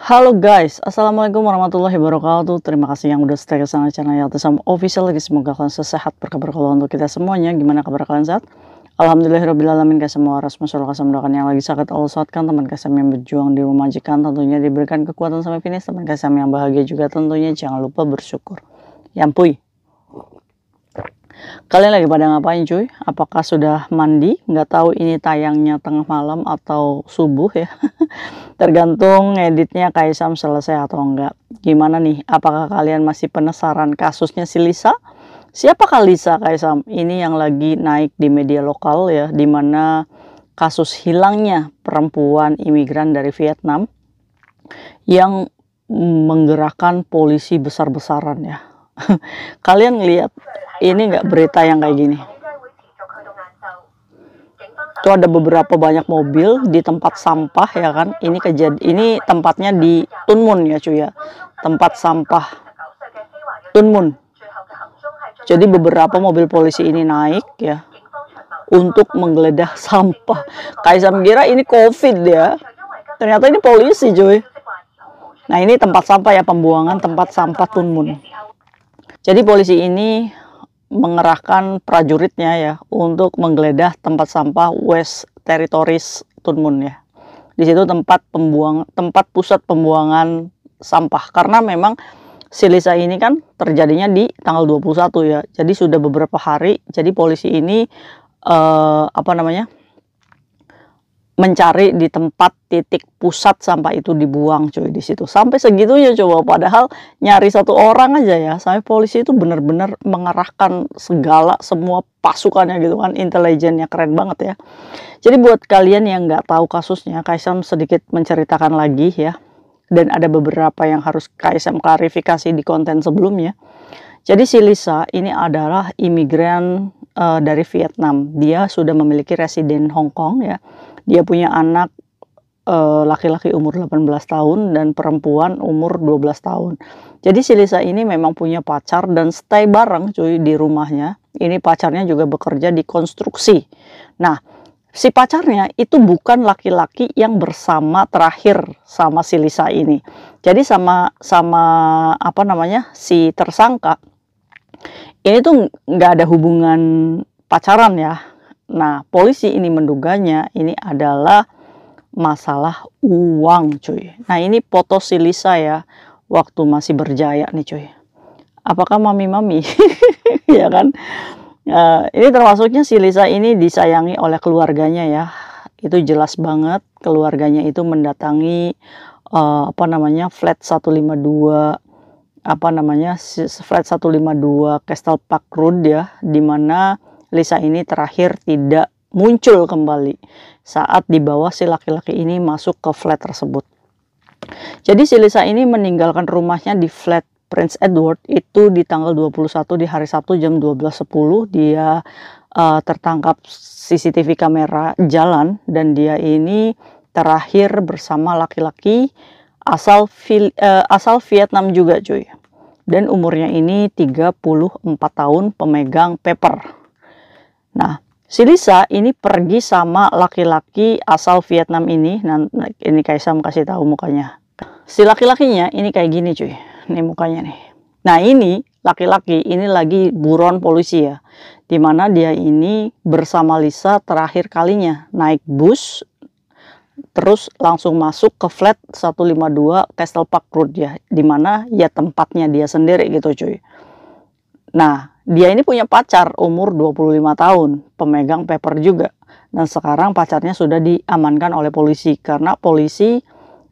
Halo guys, assalamualaikum warahmatullahi wabarakatuh. Terima kasih yang udah stay ke channel Yaltisam Official lagi. Semoga kalian sehat, berkabar kalau untuk kita semuanya. Gimana kabar kalian saat? Alhamdulillahirobbilalamin. Guys, semua ras masyaallah kasih mendoakan yang lagi sakit Allah sehatkan, teman kasih yang berjuang di rumah majikan tentunya diberikan kekuatan sampai finish. Teman kasih yang bahagia juga tentunya jangan lupa bersyukur. Yampuy. Kalian lagi pada ngapain cuy? Apakah sudah mandi? Nggak tahu ini tayangnya tengah malam atau subuh ya. Tergantung ngeditnya Kaisam selesai atau enggak. Gimana nih? Apakah kalian masih penasaran kasusnya si Lisa? Siapakah Lisa Kaisam? Ini yang lagi naik di media lokal ya, dimana kasus hilangnya perempuan imigran dari Vietnam yang menggerakkan polisi besar-besaran ya. Kalian lihat ini nggak berita yang kayak gini? Itu ada beberapa banyak mobil di tempat sampah ya kan. Ini tempatnya di Tuen Mun ya cuy ya. Tempat sampah Tuen Mun. Jadi beberapa mobil polisi ini naik ya untuk menggeledah sampah. Kaisam kira ini COVID ya. Ternyata ini polisi cuy. Nah, ini tempat sampah ya, pembuangan tempat sampah Tuen Mun. Jadi polisi ini mengerahkan prajuritnya ya untuk menggeledah tempat sampah West Territories Tuen Mun ya. Di situ tempat pusat pembuangan sampah, karena memang si Lisa ini kan terjadinya di tanggal 21 ya. Jadi sudah beberapa hari. Jadi polisi ini mencari di tempat titik pusat sampah itu dibuang cuy di situ. Sampai segitunya coba, padahal nyari satu orang aja ya. Sampai polisi itu benar-benar mengerahkan semua pasukannya gitu kan, intelijennya keren banget ya. Jadi buat kalian yang nggak tahu kasusnya, Kaisam sedikit menceritakan lagi ya. Dan ada beberapa yang harus Kaisam klarifikasi di konten sebelumnya. Jadi si Lisa ini adalah imigran dari Vietnam. Dia sudah memiliki residen Hong Kong ya. Dia punya anak laki-laki umur 18 tahun dan perempuan umur 12 tahun. Jadi si Lisa ini memang punya pacar dan stay bareng cuy di rumahnya. Ini pacarnya juga bekerja di konstruksi. Nah, si pacarnya itu bukan laki-laki yang bersama terakhir sama si Lisa ini. Jadi sama si tersangka ini tuh nggak ada hubungan pacaran ya. Nah, polisi ini menduganya ini adalah masalah uang cuy. Nah, ini foto si Lisa ya waktu masih berjaya nih cuy. Apakah mami-mami? Ya kan? Ini termasuknya si Lisa ini disayangi oleh keluarganya ya. Itu jelas banget keluarganya itu mendatangi flat 152 flat 152 Castle Park Road ya, dimana Lisa ini terakhir tidak muncul kembali saat dibawa si laki-laki ini masuk ke flat tersebut. Jadi si Lisa ini meninggalkan rumahnya di flat Prince Edward itu di tanggal 21 di hari Sabtu jam 12.10. Dia tertangkap CCTV kamera jalan dan dia ini terakhir bersama laki-laki asal Vietnam juga cuy. Dan umurnya ini 34 tahun, pemegang paper. Nah, si Lisa ini pergi sama laki-laki asal Vietnam ini. Nah, ini Kaisam kasih tahu mukanya. Si laki-lakinya ini kayak gini cuy. Ini mukanya nih. Nah, ini laki-laki ini lagi buron polisi ya. Dimana dia ini bersama Lisa terakhir kalinya naik bus. Terus langsung masuk ke flat 152 Castle Park Road ya. Dimana ya tempatnya dia sendiri gitu cuy. Nah, dia ini punya pacar umur 25 tahun, pemegang paper juga. Dan sekarang pacarnya sudah diamankan oleh polisi karena polisi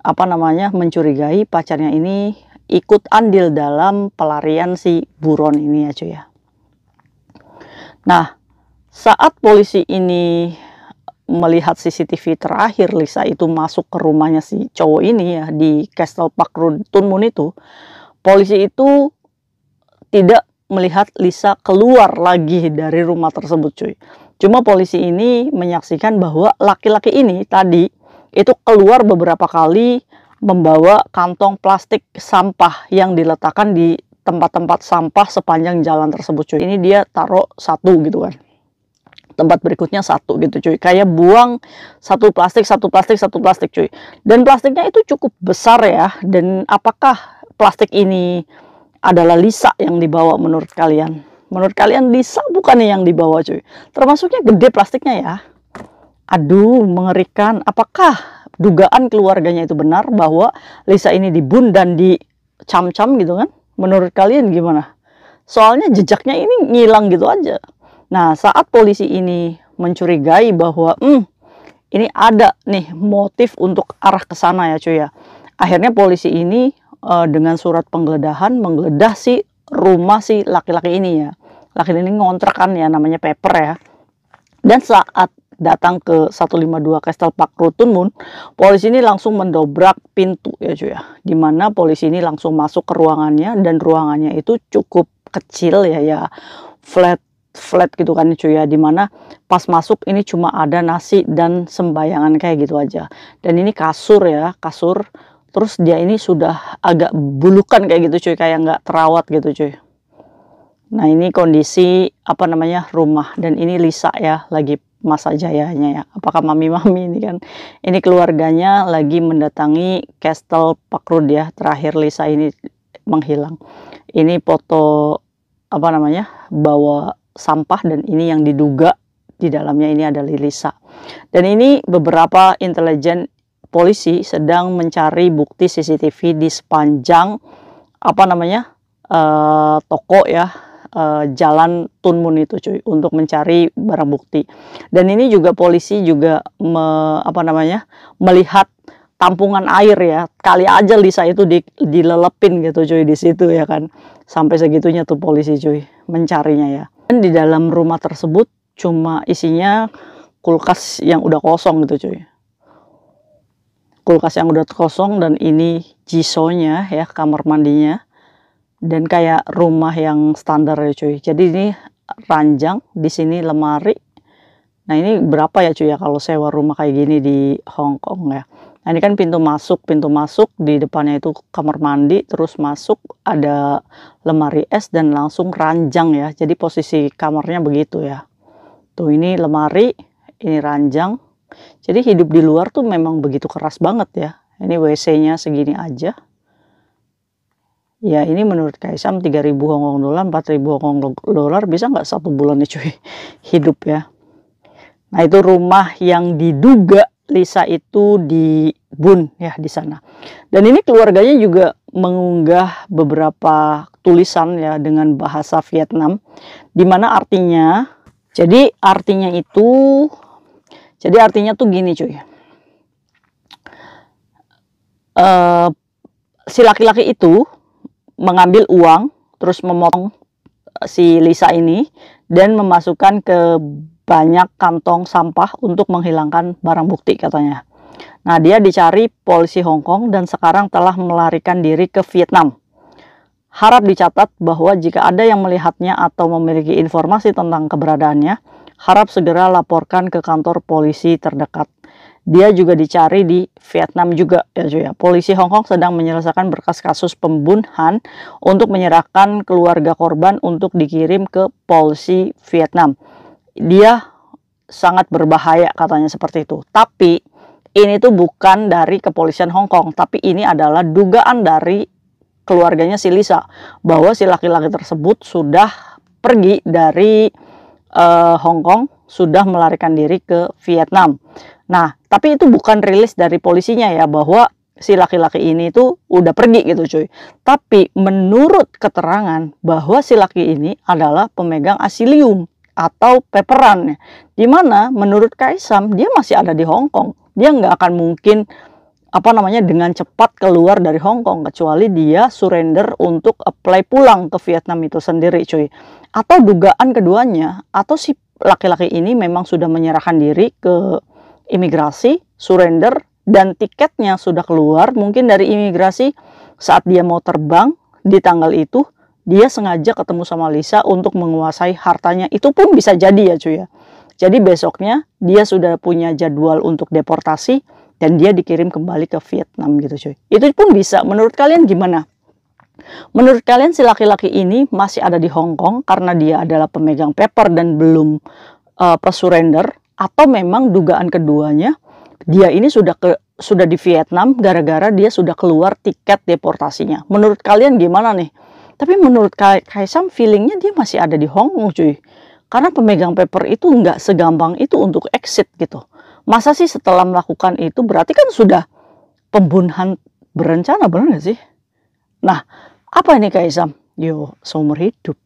mencurigai pacarnya ini ikut andil dalam pelarian si buron ini ya cuy ya. Nah, saat polisi ini melihat CCTV terakhir Lisa itu masuk ke rumahnya si cowok ini ya di Castle Park Road Tuen Mun itu, polisi itu tidak melihat Lisa keluar lagi dari rumah tersebut cuy. Cuma polisi ini menyaksikan bahwa laki-laki ini tadi itu keluar beberapa kali membawa kantong plastik sampah yang diletakkan di tempat-tempat sampah sepanjang jalan tersebut cuy. Ini dia taruh satu gitu kan. tempat berikutnya satu gitu cuy, kayak buang satu plastik cuy. Dan plastiknya itu cukup besar ya. Dan apakah plastik ini adalah Lisa yang dibawa menurut kalian? Menurut kalian Lisa bukannya yang dibawa cuy? Termasuknya gede plastiknya ya. Aduh, mengerikan. Apakah dugaan keluarganya itu benar bahwa Lisa ini dibun dan dicam-cam gitu kan? Menurut kalian gimana? Soalnya jejaknya ini ngilang gitu aja. Nah, saat polisi ini mencurigai bahwa ini ada nih motif untuk arah ke sana ya cuy ya. Akhirnya polisi ini dengan surat penggeledahan menggeledah si rumah si laki-laki ini ya. Laki ini ngontrak kan ya, namanya Pepper ya. Dan saat datang ke 152 Castle Park Road Tuen Mun, polisi ini langsung mendobrak pintu ya cuy ya. Dimana polisi ini langsung masuk ke ruangannya, dan ruangannya itu cukup kecil ya, flat gitu kan cuy ya, dimana pas masuk ini cuma ada nasi dan sembayangan kayak gitu aja. Dan ini kasur ya, kasur, terus dia ini sudah agak bulukan kayak gitu cuy, kayak nggak terawat gitu cuy. Nah, ini kondisi apa namanya rumah, dan ini Lisa ya, lagi masa jayanya ya. Apakah mami-mami ini kan, ini keluarganya lagi mendatangi Castle Park Road ya, terakhir Lisa ini menghilang. Ini foto apa namanya, bawa sampah, dan ini yang diduga di dalamnya ini ada Lisa. Dan ini beberapa intelijen polisi sedang mencari bukti CCTV di sepanjang apa namanya toko ya, jalan Tuen Mun itu cuy, untuk mencari barang bukti. Dan ini juga polisi juga melihat tampungan air ya, kali aja Lisa itu dilelepin gitu cuy di situ ya kan. Sampai segitunya tuh polisi cuy mencarinya ya. Dan di dalam rumah tersebut cuma isinya kulkas yang udah kosong gitu cuy. Kulkas yang udah kosong, dan ini jisonya ya, kamar mandinya. Dan kayak rumah yang standar ya cuy. Jadi ini ranjang, di sini lemari. Nah, ini berapa ya cuy ya kalau sewa rumah kayak gini di Hong Kong ya. Nah, ini kan pintu masuk, di depannya itu kamar mandi, terus masuk ada lemari es dan langsung ranjang ya. Jadi posisi kamarnya begitu ya. Tuh, ini lemari, ini ranjang. Jadi hidup di luar tuh memang begitu keras banget ya. Ini WC-nya segini aja. Ya, ini menurut Kaisam 3.000 Hong Kong dolar, 4.000 Hong Kong dolar bisa nggak satu bulan ya cuy hidup ya. Nah, itu rumah yang diduga Lisa itu dibun ya di sana. Dan ini keluarganya juga mengunggah beberapa tulisan ya dengan bahasa Vietnam, dimana artinya, artinya tuh gini cuy. Si laki-laki itu mengambil uang, terus memotong si Lisa ini dan memasukkan ke banyak kantong sampah untuk menghilangkan barang bukti katanya. Nah, dia dicari polisi Hong Kong dan sekarang telah melarikan diri ke Vietnam. Harap dicatat bahwa jika ada yang melihatnya atau memiliki informasi tentang keberadaannya, harap segera laporkan ke kantor polisi terdekat. Dia juga dicari di Vietnam juga ya cuy ya. Polisi Hong Kong sedang menyelesaikan berkas kasus pembunuhan untuk menyerahkan keluarga korban untuk dikirim ke polisi Vietnam. Dia sangat berbahaya katanya seperti itu. Tapi ini tuh bukan dari kepolisian Hong Kong, tapi ini adalah dugaan dari keluarganya si Lisa bahwa si laki-laki tersebut sudah pergi dari Hong Kong, sudah melarikan diri ke Vietnam. Nah, tapi itu bukan rilis dari polisinya ya, bahwa si laki-laki ini tuh udah pergi gitu cuy. Tapi menurut keterangan bahwa si laki ini adalah pemegang asilium atau peperan, dimana menurut Kaisam dia masih ada di Hong Kong. Dia nggak akan mungkin dengan cepat keluar dari Hong Kong, kecuali dia surrender untuk apply pulang ke Vietnam itu sendiri cuy. Atau dugaan keduanya, atau si laki-laki ini memang sudah menyerahkan diri ke imigrasi, surrender, dan tiketnya sudah keluar mungkin dari imigrasi saat dia mau terbang di tanggal itu. Dia sengaja ketemu sama Lisa untuk menguasai hartanya. Itu pun bisa jadi ya cuy ya. Jadi besoknya dia sudah punya jadwal untuk deportasi dan dia dikirim kembali ke Vietnam gitu cuy. Itu pun bisa. Menurut kalian gimana? Menurut kalian si laki-laki ini masih ada di Hong Kong karena dia adalah pemegang paper dan belum surrender, atau memang dugaan keduanya dia ini sudah di Vietnam gara-gara dia sudah keluar tiket deportasinya. Menurut kalian gimana nih? Tapi menurut Kaisang feelingnya dia masih ada di Hong Kong cuy. Karena pemegang paper itu nggak segampang itu untuk exit gitu. Masa sih setelah melakukan itu berarti kan sudah pembunuhan berencana, benar nggak sih? Nah, apa ini Kaisang? Yo, seumur hidup.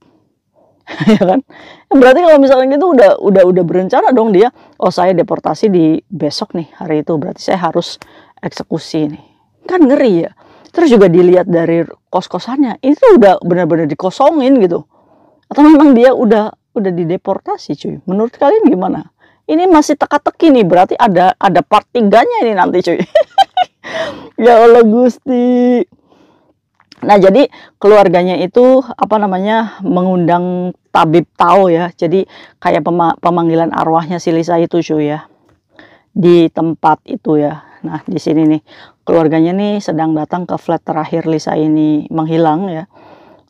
Ya kan? Berarti kalau misalnya gitu udah berencana dong dia. Oh, saya deportasi di besok nih hari itu. Berarti saya harus eksekusi nih. Kan ngeri ya. Terus juga dilihat dari kos-kosannya, itu udah benar-benar dikosongin gitu. Atau memang dia udah dideportasi cuy. Menurut kalian gimana? Ini masih teka-teki nih, berarti ada part 3-nya ini nanti cuy. Ya Allah Gusti. Nah, jadi keluarganya itu apa namanya mengundang tabib Tao ya. Jadi kayak pemanggilan arwahnya si Lisa itu cuy ya. Di tempat itu ya. Nah, di sini nih keluarganya nih sedang datang ke flat terakhir Lisa ini menghilang ya.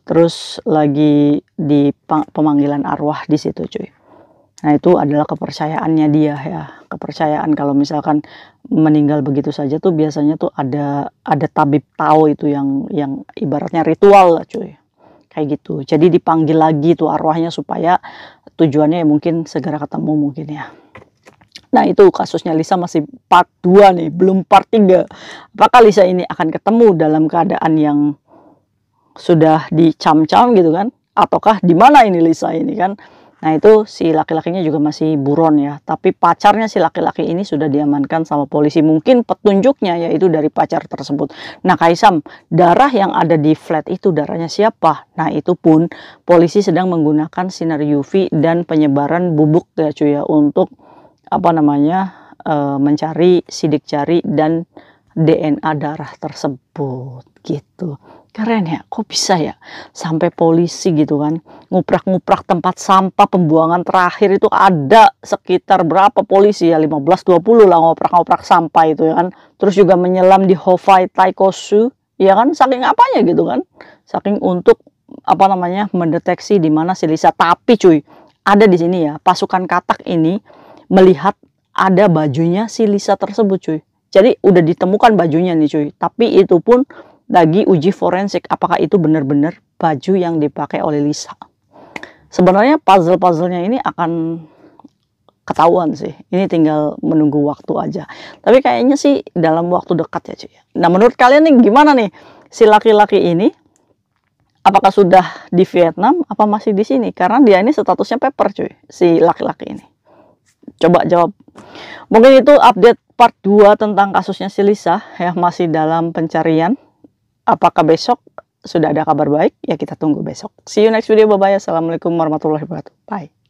Terus lagi di pemanggilan arwah di situ cuy. Nah, itu adalah kepercayaannya dia ya. Kepercayaan kalau misalkan meninggal begitu saja tuh biasanya tuh ada tabib Tao itu yang ibaratnya ritual lah cuy. Kayak gitu. Jadi dipanggil lagi tuh arwahnya supaya tujuannya ya mungkin segera ketemu mungkin ya. Nah, itu kasusnya Lisa masih part 2 nih, belum part 3. Apakah Lisa ini akan ketemu dalam keadaan yang sudah dicam-cam gitu kan? Ataukah di mana ini Lisa ini kan? Nah, itu si laki-lakinya juga masih buron ya. Tapi pacarnya si laki-laki ini sudah diamankan sama polisi. Mungkin petunjuknya yaitu dari pacar tersebut. Nah, Kaisam, darah yang ada di flat itu darahnya siapa? Nah, itu pun polisi sedang menggunakan sinar UV dan penyebaran bubuk ya cuy ya untuk apa namanya mencari sidik jari dan DNA darah tersebut gitu. Keren ya, kok bisa ya sampai polisi gitu kan nguprak-nguprak tempat sampah pembuangan terakhir itu ada sekitar berapa polisi ya 15-20 lah ngoprak-ngoprak sampah itu ya kan. Terus juga menyelam di Hofai Taikosu ya kan, saking apanya gitu kan, saking untuk apa namanya mendeteksi di mana si Lisa. Tapi cuy, ada di sini ya pasukan katak ini melihat ada bajunya si Lisa tersebut cuy. Jadi udah ditemukan bajunya nih cuy. Tapi itu pun lagi uji forensik apakah itu benar-benar baju yang dipakai oleh Lisa. Sebenarnya puzzle-puzzlenya ini akan ketahuan sih. Ini tinggal menunggu waktu aja. Tapi kayaknya sih dalam waktu dekat ya cuy. Nah, menurut kalian nih gimana nih si laki-laki ini? Apakah sudah di Vietnam apa masih di sini? Karena dia ini statusnya paper cuy, si laki-laki ini. Coba jawab. Mungkin itu update part 2 tentang kasusnya si Lisa ya, masih dalam pencarian. Apakah besok sudah ada kabar baik? Ya kita tunggu besok. See you next video. Bye bye. Assalamualaikum warahmatullahi wabarakatuh. Bye.